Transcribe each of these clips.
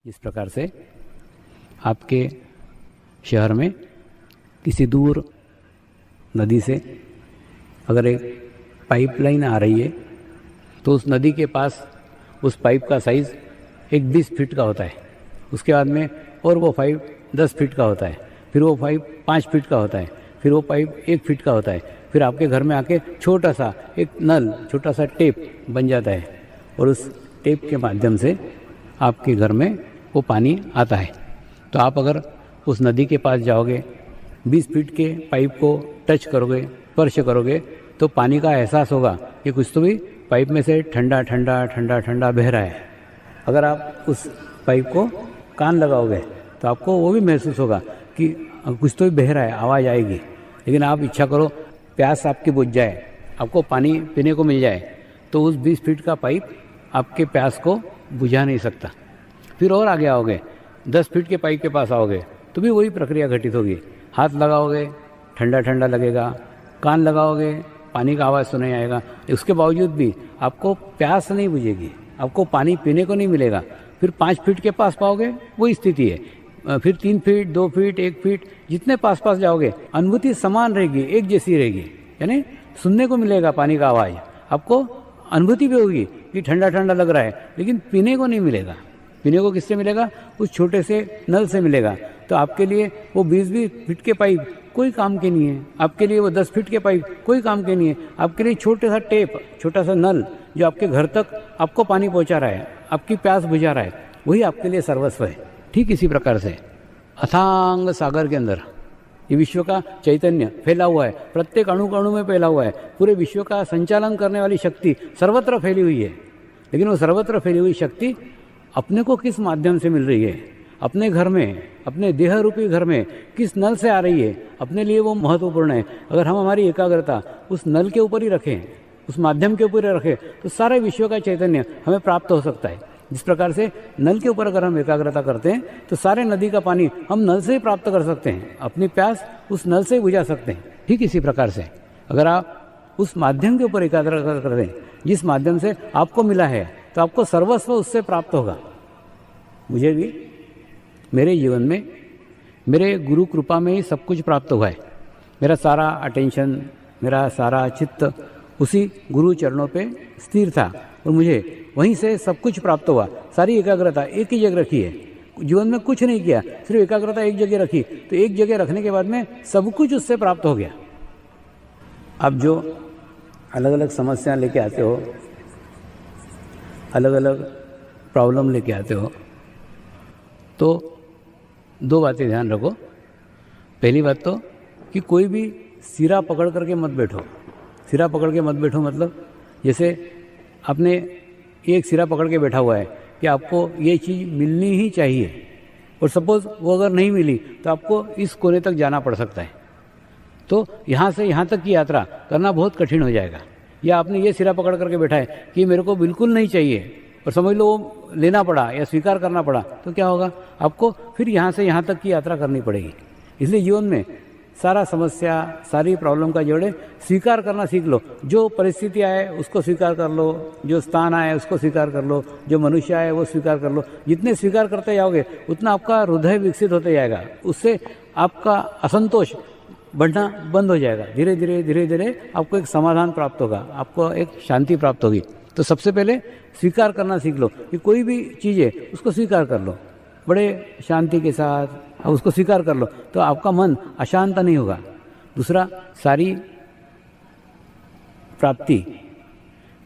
जिस प्रकार से आपके शहर में किसी दूर नदी से अगर एक पाइपलाइन आ रही है तो उस नदी के पास उस पाइप का साइज़ एक 20 फीट का होता है। उसके बाद में और वो पाइप 10 फीट का होता है, फिर वो पाइप 5 फीट का होता है, फिर वो पाइप 1 फीट का होता है, फिर आपके घर में आके छोटा सा एक नल, छोटा सा टेप बन जाता है और उस टेप के माध्यम से आपके घर में वो पानी आता है। तो आप अगर उस नदी के पास जाओगे, 20 फीट के पाइप को टच करोगे, स्पर्श करोगे, तो पानी का एहसास होगा कि कुछ तो भी पाइप में से ठंडा ठंडा ठंडा ठंडा बह रहा है। अगर आप उस पाइप को कान लगाओगे तो आपको वो भी महसूस होगा कि कुछ तो भी बह रहा है, आवाज़ आएगी। लेकिन आप इच्छा करो प्यास आपकी बुझ जाए, आपको पानी पीने को मिल जाए, तो उस 20 फीट का पाइप आपके प्यास को बुझा नहीं सकता। फिर और आगे आओगे, 10 फीट के पाइप के पास आओगे तो भी वही प्रक्रिया घटित होगी। हाथ लगाओगे ठंडा ठंडा लगेगा, कान लगाओगे पानी का आवाज़ सुनाई आएगा, उसके बावजूद भी आपको प्यास नहीं बुझेगी, आपको पानी पीने को नहीं मिलेगा। फिर 5 फीट के पास पाओगे वही स्थिति है, फिर 3 फीट 2 फीट 1 फीट जितने पास पास जाओगे अनुभूति समान रहेगी, एक जैसी रहेगी। यानी सुनने को मिलेगा पानी का आवाज़, आपको अनुभूति भी होगी कि ठंडा ठंडा लग रहा है, लेकिन पीने को नहीं मिलेगा। पीने को किससे मिलेगा? उस छोटे से नल से मिलेगा। तो आपके लिए वो 20-20 फीट के पाइप कोई काम के नहीं है, आपके लिए वो 10 फीट के पाइप कोई काम के नहीं है। आपके लिए छोटा सा टेप, छोटा सा नल जो आपके घर तक आपको पानी पहुंचा रहा है, आपकी प्यास बुझा रहा है, वही आपके लिए सर्वस्व है। ठीक इसी प्रकार से अथांग सागर के अंदर ये विश्व का चैतन्य फैला हुआ है, प्रत्येक अणु अणु में फैला हुआ है। पूरे विश्व का संचालन करने वाली शक्ति सर्वत्र फैली हुई है। लेकिन वो सर्वत्र फैली हुई शक्ति अपने को किस माध्यम से मिल रही है, अपने घर में, अपने देह रूपी घर में किस नल से आ रही है, अपने लिए वो महत्वपूर्ण है। अगर हम हमारी एकाग्रता उस नल के ऊपर ही रखें, उस माध्यम के ऊपर ही रखें, तो सारे विश्व का चैतन्य हमें प्राप्त हो सकता है। जिस प्रकार से नल के ऊपर अगर हम एकाग्रता करते हैं तो सारे नदी का पानी हम नल से ही प्राप्त कर सकते हैं, अपनी प्यास उस नल से ही बुझा सकते हैं। ठीक इसी प्रकार से अगर आप उस माध्यम के ऊपर एकाग्रता करते हैं जिस माध्यम से आपको मिला है, तो आपको सर्वस्व उससे प्राप्त होगा। मुझे भी मेरे जीवन में मेरे गुरु कृपा में ही सब कुछ प्राप्त हुआ है। मेरा सारा अटेंशन, मेरा सारा चित्त उसी गुरु चरणों पे स्थिर था और मुझे वहीं से सब कुछ प्राप्त हुआ। सारी एकाग्रता एक ही जगह रखी है, जीवन में कुछ नहीं किया, सिर्फ एकाग्रता एक जगह रखी, तो एक जगह रखने के बाद में सब कुछ उससे प्राप्त हो गया। आप जो अलग अलग समस्या लेके आते हो, अलग अलग प्रॉब्लम लेके आते हो, तो 2 बातें ध्यान रखो। पहली बात तो कि कोई भी सिरा पकड़ करके मत बैठो। सिरा पकड़ के मत बैठो मतलब जैसे आपने एक सिरा पकड़ के बैठा हुआ है कि आपको ये चीज़ मिलनी ही चाहिए, और सपोज़ वो अगर नहीं मिली तो आपको इस कोने तक जाना पड़ सकता है। तो यहाँ से यहाँ तक की यात्रा करना बहुत कठिन हो जाएगा। या आपने ये सिरा पकड़ करके बैठा है कि मेरे को बिल्कुल नहीं चाहिए, और समझ लो वो लेना पड़ा या स्वीकार करना पड़ा, तो क्या होगा? आपको फिर यहाँ से यहाँ तक की यात्रा करनी पड़ेगी। इसलिए जीवन में सारा समस्या, सारी प्रॉब्लम का जोड़े स्वीकार करना सीख लो। जो परिस्थिति आए उसको स्वीकार कर लो, जो स्थान आए उसको स्वीकार कर लो, जो मनुष्य आए वो स्वीकार कर लो। जितने स्वीकार करते जाओगे उतना आपका हृदय विकसित होते जाएगा, उससे आपका असंतोष बढ़ना बंद हो जाएगा। धीरे धीरे धीरे धीरे आपको एक समाधान प्राप्त होगा, आपको एक शांति प्राप्त होगी। तो सबसे पहले स्वीकार करना सीख लो कि कोई भी चीज़ है उसको स्वीकार कर लो, बड़े शांति के साथ आप उसको स्वीकार कर लो, तो आपका मन अशांत नहीं होगा। दूसरा, सारी प्राप्ति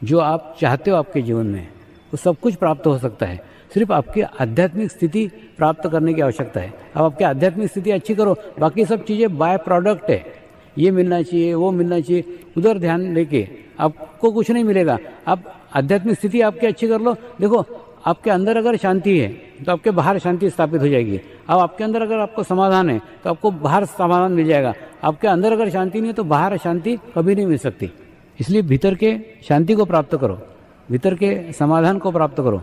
जो आप चाहते हो आपके जीवन में वो सब कुछ प्राप्त हो सकता है। सिर्फ आपकी आध्यात्मिक स्थिति प्राप्त करने की आवश्यकता है। आप आपकी आध्यात्मिक स्थिति अच्छी करो, बाकी सब चीज़ें बाय प्रोडक्ट है। ये मिलना चाहिए, वो मिलना चाहिए, उधर ध्यान लेके आपको कुछ नहीं मिलेगा। आप आध्यात्मिक स्थिति आपकी अच्छी कर लो। देखो, आपके अंदर अगर शांति है तो आपके बाहर शांति स्थापित हो जाएगी। अब आपके अंदर अगर आपको समाधान है तो आपको बाहर समाधान मिल जाएगा। आपके अंदर अगर शांति नहीं है तो बाहर शांति कभी नहीं मिल सकती। इसलिए भीतर के शांति को प्राप्त करो, भीतर के समाधान को प्राप्त करो।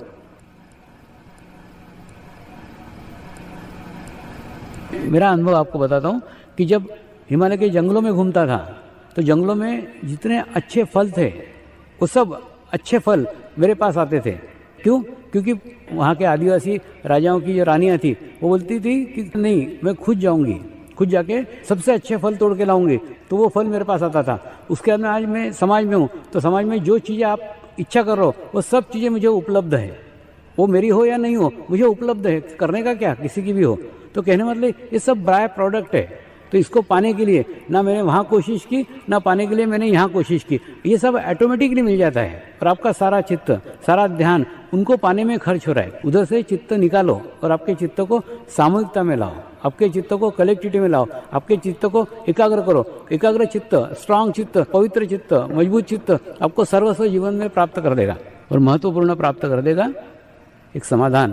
मेरा अनुभव आपको बताता हूँ कि जब हिमालय के जंगलों में घूमता था तो जंगलों में जितने अच्छे फल थे वो सब अच्छे फल मेरे पास आते थे। क्यों? क्योंकि वहाँ के आदिवासी राजाओं की जो रानियाँ थी वो बोलती थी कि नहीं, मैं खुद जाऊँगी, खुद जाके सबसे अच्छे फल तोड़ के लाऊंगी, तो वो फल मेरे पास आता था। उसके बाद में आज मैं समाज में हूँ, तो समाज में जो चीज़ें आप इच्छा कर रहे हो वो सब चीज़ें मुझे उपलब्ध है, वो मेरी हो या नहीं हो मुझे उपलब्ध है, करने का क्या, किसी की भी हो। तो कहने मतलब ये सब बाय प्रोडक्ट है, तो इसको पाने के लिए ना मैंने वहाँ कोशिश की, ना पाने के लिए मैंने यहाँ कोशिश की, ये सब ऑटोमेटिकली मिल जाता है। और आपका सारा चित्त, सारा ध्यान उनको पाने में खर्च हो रहा है। उधर से चित्त निकालो और आपके चित्त को सामूहिकता में लाओ, आपके चित्त को कलेक्टिविटी में लाओ, आपके चित्त को एकाग्र करो। एकाग्र चित्त, स्ट्रांग चित्त, पवित्र चित्त, मजबूत चित्त आपको सर्वस्व जीवन में प्राप्त कर देगा। और महत्वपूर्ण प्राप्त कर देगा, एक समाधान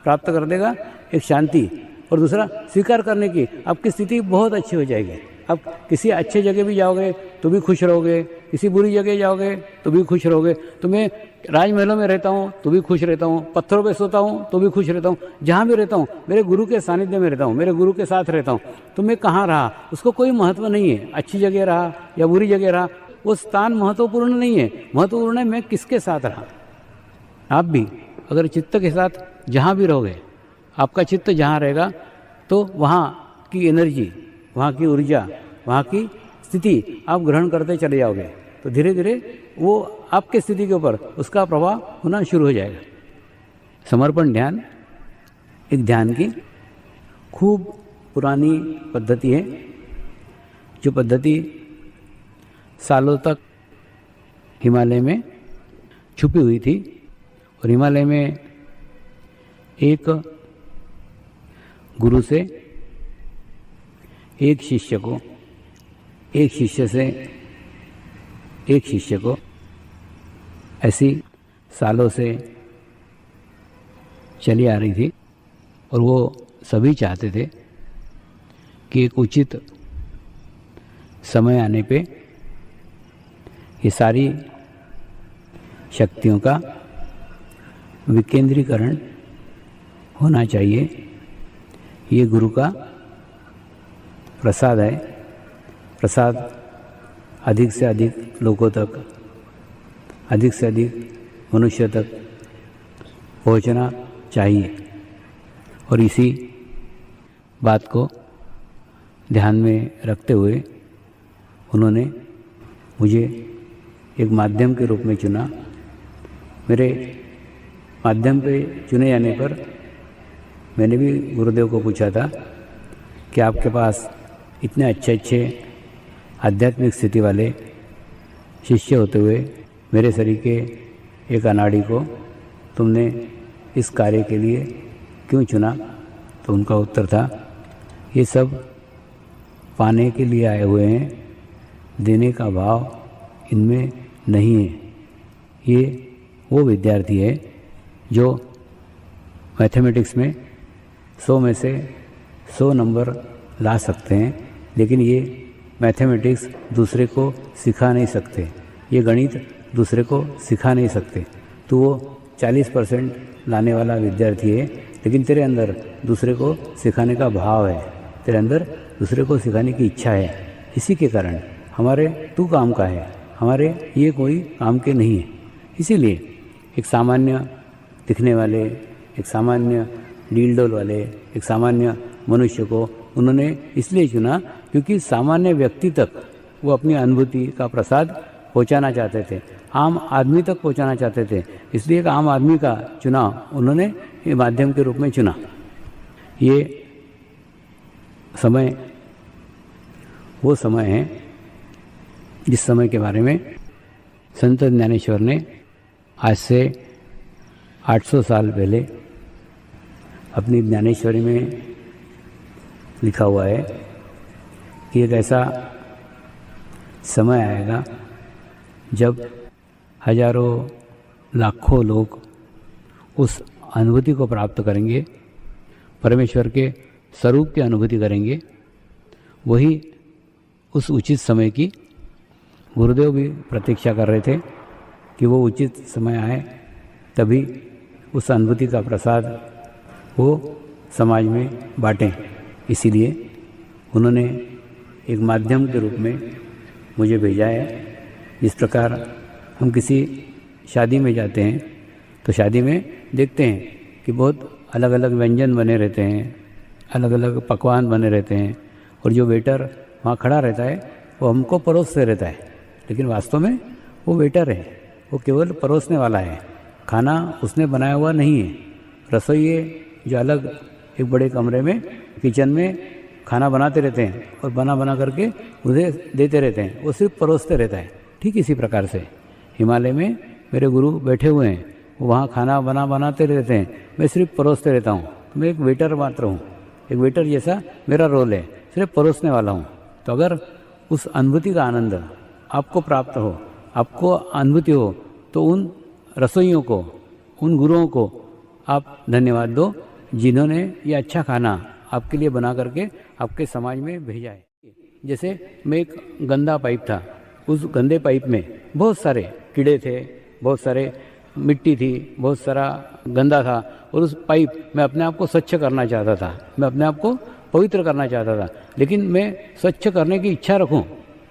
प्राप्त कर देगा, एक शांति। और दूसरा, स्वीकार करने की आपकी स्थिति बहुत अच्छी हो जाएगी। आप किसी अच्छे जगह भी जाओगे तो भी खुश रहोगे, किसी बुरी जगह जाओगे तो भी खुश रहोगे। तो मैं राजमहलों में रहता हूँ तो भी खुश रहता हूँ, पत्थरों पे सोता हूँ तो भी खुश रहता हूँ, जहाँ भी रहता हूँ मेरे गुरु के सानिध्य में रहता हूँ, मेरे गुरु के साथ रहता हूँ। तो मैं कहाँ रहा उसको कोई महत्व नहीं है, अच्छी जगह रहा या बुरी जगह रहा, वो स्थान महत्वपूर्ण नहीं है। महत्वपूर्ण है मैं किसके साथ रहा। आप भी अगर चित्त के साथ जहाँ भी रहोगे, आपका चित्त जहाँ रहेगा तो वहाँ की एनर्जी, वहाँ की ऊर्जा, वहाँ की स्थिति आप ग्रहण करते चले जाओगे। तो धीरे धीरे वो आपके स्थिति के ऊपर उसका प्रभाव होना शुरू हो जाएगा। समर्पण ध्यान एक ध्यान की खूब पुरानी पद्धति है, जो पद्धति सालों तक हिमालय में छुपी हुई थी। और हिमालय में एक गुरु से एक शिष्य को, एक शिष्य से एक शिष्य को ऐसी सालों से चली आ रही थी। और वो सभी चाहते थे कि एक उचित समय आने पे ये सारी शक्तियों का विकेंद्रीकरण होना चाहिए। ये गुरु का प्रसाद है, प्रसाद अधिक से अधिक लोगों तक, अधिक से अधिक मनुष्य तक पहुंचना चाहिए। और इसी बात को ध्यान में रखते हुए उन्होंने मुझे एक माध्यम के रूप में चुना। मेरे माध्यम पे चुने जाने पर मैंने भी गुरुदेव को पूछा था कि आपके पास इतने अच्छे अच्छे आध्यात्मिक स्थिति वाले शिष्य होते हुए मेरे शरीर के एक अनाड़ी को तुमने इस कार्य के लिए क्यों चुना? तो उनका उत्तर था, ये सब पाने के लिए आए हुए हैं, देने का भाव इनमें नहीं है। ये वो विद्यार्थी है जो मैथमेटिक्स में 100 में से 100 नंबर ला सकते हैं, लेकिन ये मैथमेटिक्स दूसरे को सिखा नहीं सकते, ये गणित दूसरे को सिखा नहीं सकते। तो वो 40% लाने वाला विद्यार्थी है, लेकिन तेरे अंदर दूसरे को सिखाने का भाव है, तेरे अंदर दूसरे को सिखाने की इच्छा है। इसी के कारण हमारे तू काम का है, हमारे ये कोई काम के नहीं है। इसीलिए एक सामान्य दिखने वाले, एक सामान्य डील-डोल वाले, एक सामान्य मनुष्य को उन्होंने इसलिए चुना क्योंकि सामान्य व्यक्ति तक वो अपनी अनुभूति का प्रसाद पहुंचाना चाहते थे, आम आदमी तक पहुंचाना चाहते थे। इसलिए एक आम आदमी का चुनाव उन्होंने ये माध्यम के रूप में चुना। ये समय वो समय है जिस समय के बारे में संत ज्ञानेश्वर ने आज से 800 साल पहले अपनी ज्ञानेश्वरी में लिखा हुआ है कि एक ऐसा समय आएगा जब हजारों लाखों लोग उस अनुभूति को प्राप्त करेंगे, परमेश्वर के स्वरूप की अनुभूति करेंगे। वही उस उचित समय की गुरुदेव भी प्रतीक्षा कर रहे थे कि वो उचित समय आए, तभी उस अनुभूति का प्रसाद वो समाज में बांटें। इसीलिए उन्होंने एक माध्यम के रूप में मुझे भेजा है। जिस प्रकार हम किसी शादी में जाते हैं तो शादी में देखते हैं कि बहुत अलग अलग व्यंजन बने रहते हैं, अलग अलग पकवान बने रहते हैं, और जो वेटर वहाँ खड़ा रहता है वो हमको परोसते रहता है, लेकिन वास्तव में वो वेटर है, वो केवल परोसने वाला है, खाना उसने बनाया हुआ नहीं है। रसोइये जो अलग एक बड़े कमरे में किचन में खाना बनाते रहते हैं और बना करके उसे देते रहते हैं, वो सिर्फ परोसते रहता है। ठीक इसी प्रकार से हिमालय में मेरे गुरु बैठे हुए हैं, वो वहाँ खाना बनाते रहते हैं, मैं सिर्फ परोसते रहता हूँ। तो मैं एक वेटर मात्र हूँ, एक वेटर जैसा मेरा रोल है, सिर्फ परोसने वाला हूँ। तो अगर उस अनुभूति का आनंद आपको प्राप्त हो, आपको अनुभूति हो, तो उन रसोइयों को, उन गुरुओं को आप धन्यवाद दो जिन्होंने ये अच्छा खाना आपके लिए बना करके आपके समाज में भेजा है। जैसे मैं एक गंदा पाइप था, उस गंदे पाइप में बहुत सारे कीड़े थे, बहुत सारे मिट्टी थी, बहुत सारा गंदा था, और उस पाइप मैं अपने आप को स्वच्छ करना चाहता था, मैं अपने आप को पवित्र करना चाहता था, लेकिन मैं स्वच्छ करने की इच्छा रखूं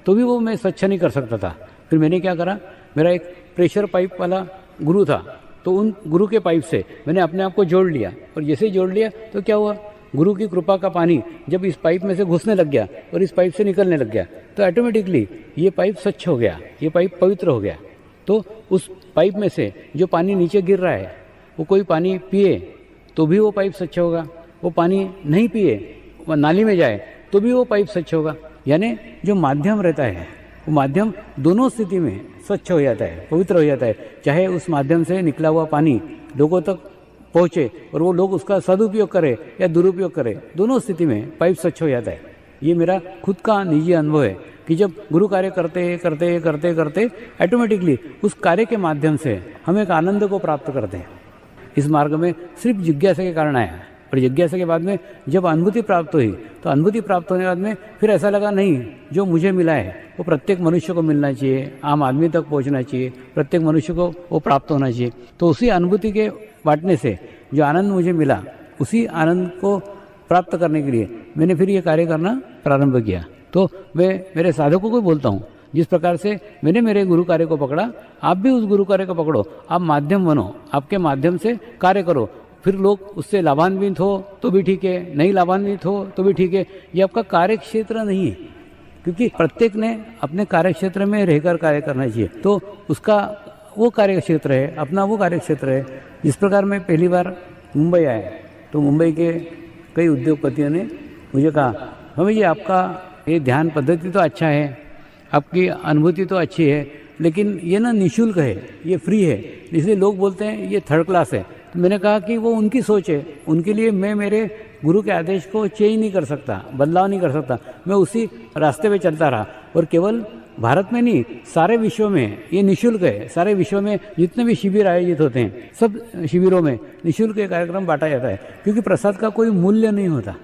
तो भी वो मैं स्वच्छ नहीं कर सकता था। फिर मैंने क्या करा, मेरा एक प्रेशर पाइप वाला गुरु था, तो उन गुरु के पाइप से मैंने अपने आप को जोड़ लिया, और जैसे ही जोड़ लिया तो क्या हुआ, गुरु की कृपा का पानी जब इस पाइप में से घुसने लग गया और इस पाइप से निकलने लग गया, तो ऑटोमेटिकली ये पाइप स्वच्छ हो गया, ये पाइप पवित्र हो गया। तो उस पाइप में से जो पानी नीचे गिर रहा है, वो कोई पानी पिए तो भी वो पाइप स्वच्छ होगा, वो पानी नहीं पिए, वो नाली में जाए तो भी वो पाइप स्वच्छ होगा। यानी जो माध्यम रहता है, वो माध्यम दोनों स्थिति में स्वच्छ हो जाता है, पवित्र हो जाता है। चाहे उस माध्यम से निकला हुआ पानी लोगों तक पहुँचे और वो लोग उसका सदुपयोग करें या दुरुपयोग करें, दोनों स्थिति में पाइप स्वच्छ हो जाता है। ये मेरा खुद का निजी अनुभव है कि जब गुरु कार्य करते करते करते करते ऑटोमेटिकली उस कार्य के माध्यम से हम एक आनंद को प्राप्त करते हैं। इस मार्ग में सिर्फ जिज्ञासा के कारण आया, और जिज्ञासा के बाद में जब अनुभूति प्राप्त हुई, तो अनुभूति प्राप्त होने के बाद में फिर ऐसा लगा नहीं, जो मुझे मिला है वो प्रत्येक मनुष्य को मिलना चाहिए, आम आदमी तक पहुंचना चाहिए, प्रत्येक मनुष्य को वो प्राप्त होना चाहिए। तो उसी अनुभूति के बांटने से जो आनंद मुझे मिला, उसी आनंद को प्राप्त करने के लिए मैंने फिर ये कार्य करना प्रारंभ किया। तो मैं मेरे साधकों को बोलता हूँ, जिस प्रकार से मैंने मेरे गुरु कार्य को पकड़ा, आप भी उस गुरु कार्य को पकड़ो, आप माध्यम बनो, आपके माध्यम से कार्य करो, फिर लोग उससे लाभान्वित हो तो भी ठीक है, नहीं लाभान्वित हो तो भी ठीक है। ये आपका कार्य क्षेत्र नहीं है, क्योंकि प्रत्येक ने अपने कार्य क्षेत्र में रहकर कार्य करना चाहिए। तो उसका वो कार्य क्षेत्र है, अपना वो कार्य क्षेत्र है। जिस प्रकार मैं पहली बार मुंबई आया, तो मुंबई के कई उद्योगपतियों ने मुझे कहा, हमें ये आपका ये ध्यान पद्धति तो अच्छा है, आपकी अनुभूति तो अच्छी है, लेकिन ये ना निःशुल्क है, ये फ्री है, इसलिए लोग बोलते हैं ये थर्ड क्लास है। तो मैंने कहा कि वो उनकी सोच है, उनके लिए मैं मेरे गुरु के आदेश को चेंज नहीं कर सकता, बदलाव नहीं कर सकता। मैं उसी रास्ते पे चलता रहा, और केवल भारत में नहीं, सारे विश्व में ये निःशुल्क है। सारे विश्व में जितने भी शिविर आयोजित होते हैं, सब शिविरों में निःशुल्क ये कार्यक्रम बांटा जाता है, क्योंकि प्रसाद का कोई मूल्य नहीं होता।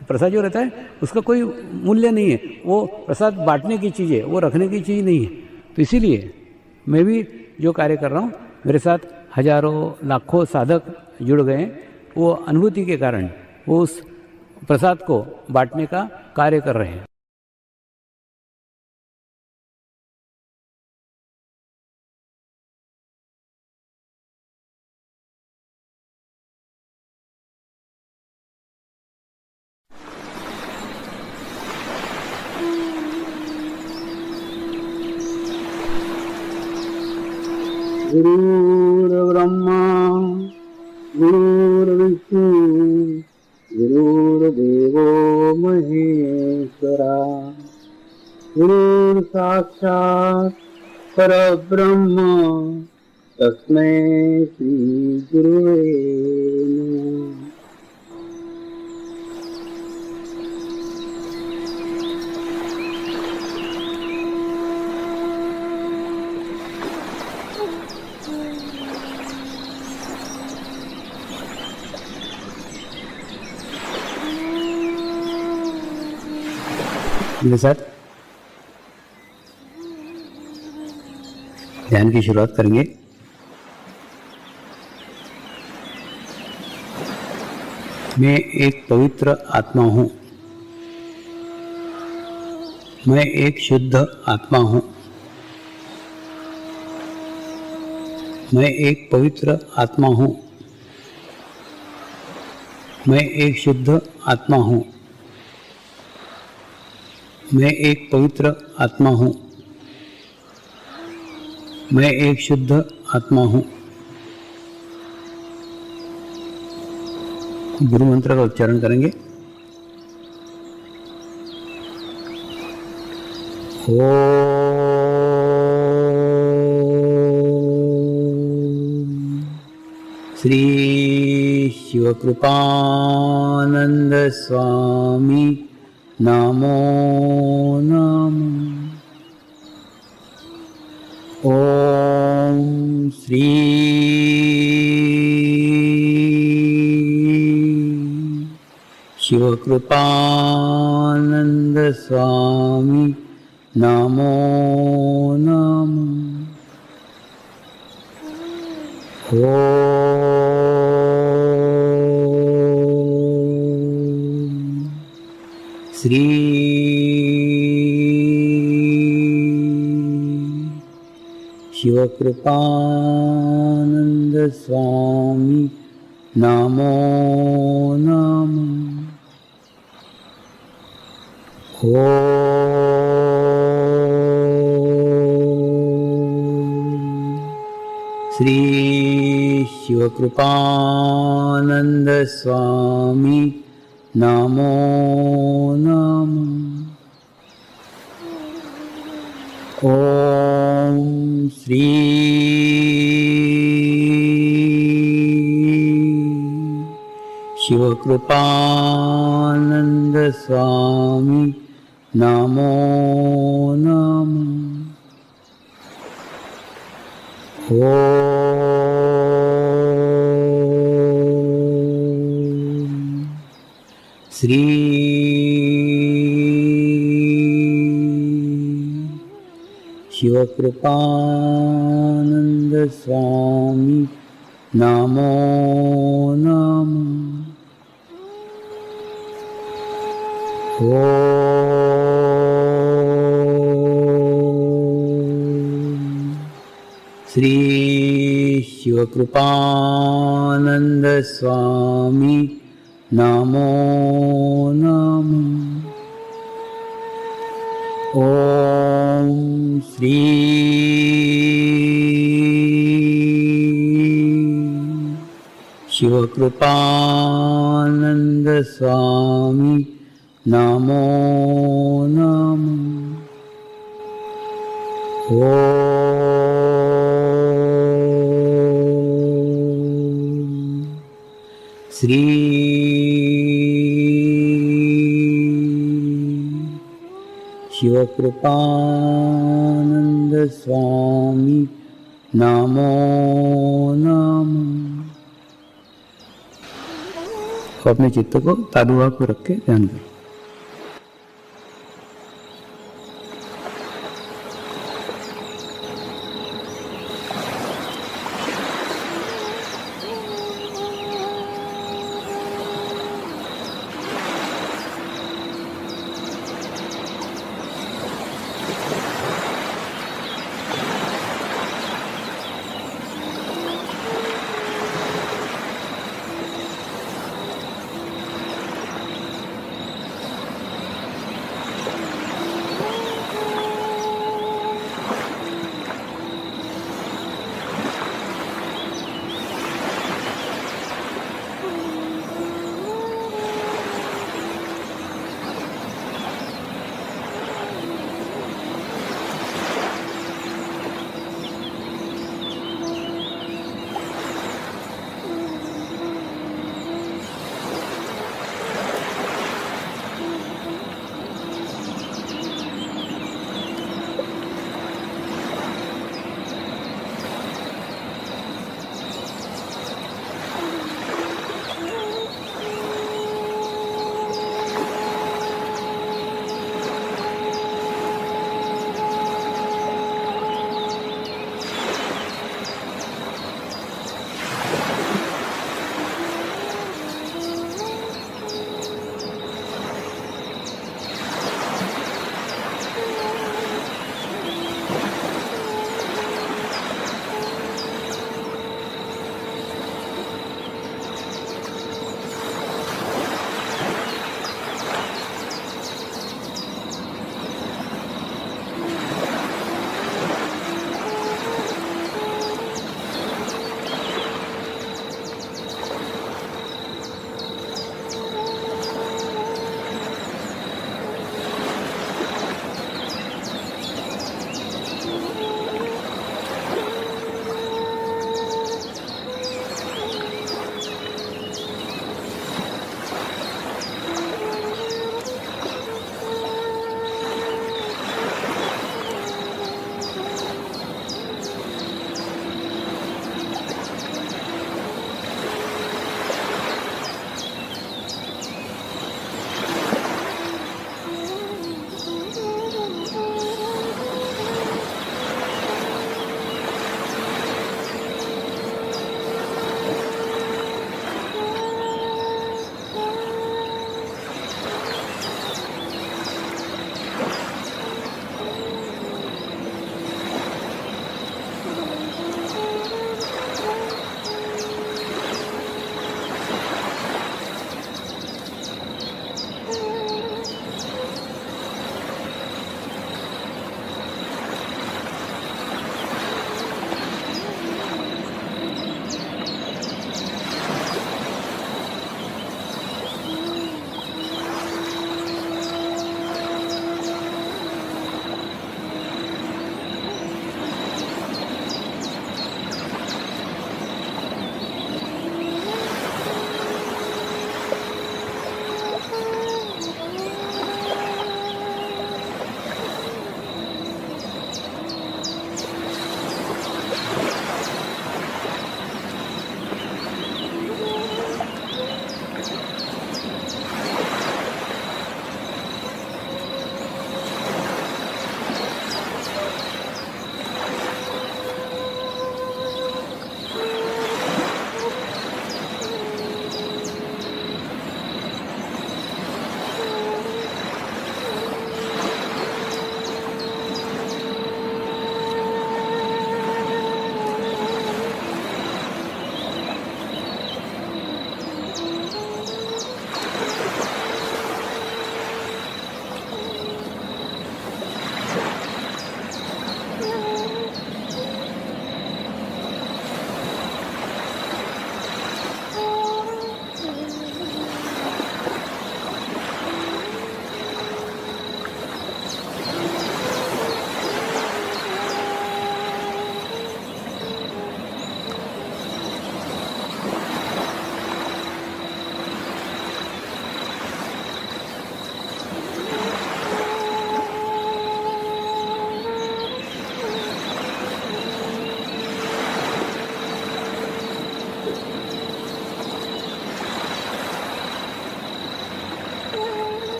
प्रसाद जो रहता है उसका कोई मूल्य नहीं है, वो प्रसाद बांटने की चीज़ है, वो रखने की चीज़ नहीं है। तो इसीलिए मैं भी जो कार्य कर रहा हूँ, मेरे साथ हजारों लाखों साधक जुड़ गए, वो अनुभूति के कारण वो उस प्रसाद को बांटने का कार्य कर रहे हैं। गुरुर्ब्रह्मा गुरुर्विष्णु गुरुर्देवो महेश्वरा, गुरुर्साक्षात् परब्रह्म, तस्मै श्री गुरुवे नमः। मेरे साथ ध्यान की शुरुआत करेंगे। मैं एक पवित्र आत्मा हूँ, मैं एक शुद्ध आत्मा हूँ, मैं एक पवित्र आत्मा हूँ। मैं एक शुद्ध आत्मा हूँ। मैं एक पवित्र आत्मा हूँ। मैं एक शुद्ध आत्मा हूँ। गुरु मंत्र का उच्चारण करेंगे। श्री शिवकृपानंद स्वामी नमो नमः। ओम श्री शिवकृपानंद स्वामी नमो नमः। ओम श्री शिवकृपानंद स्वामी नमो नमः। ओम श्री शिवकृपानंद स्वामी नमो नमः। ओम श्री शिवकृपानंद स्वामी नमो नमः। ओम श्री शिवकृपानंद स्वामी नमो नमः। ओम श्री शिवकृपानंद स्वामी नमो नमः। ओम श्री शिवकृपानंद स्वामी नमो नमः। ओम श्री शिवकृपानंद स्वामी नमो नमः। अपने चित्त को तालुआ को रख के ध्यान दें।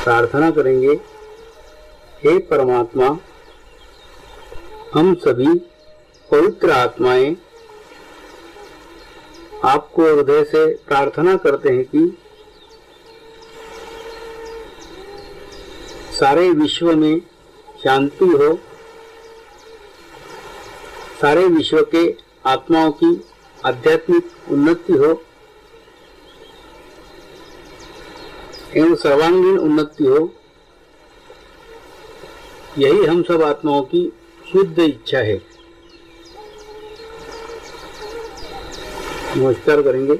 प्रार्थना करेंगे, हे परमात्मा, हम सभी पवित्र आत्माएं आपको हृदय से प्रार्थना करते हैं कि सारे विश्व में शांति हो, सारे विश्व के आत्माओं की आध्यात्मिक उन्नति हो एवं सर्वांगीण उन्नति हो। यही हम सब आत्माओं की शुद्ध इच्छा है। नमस्कार करेंगे।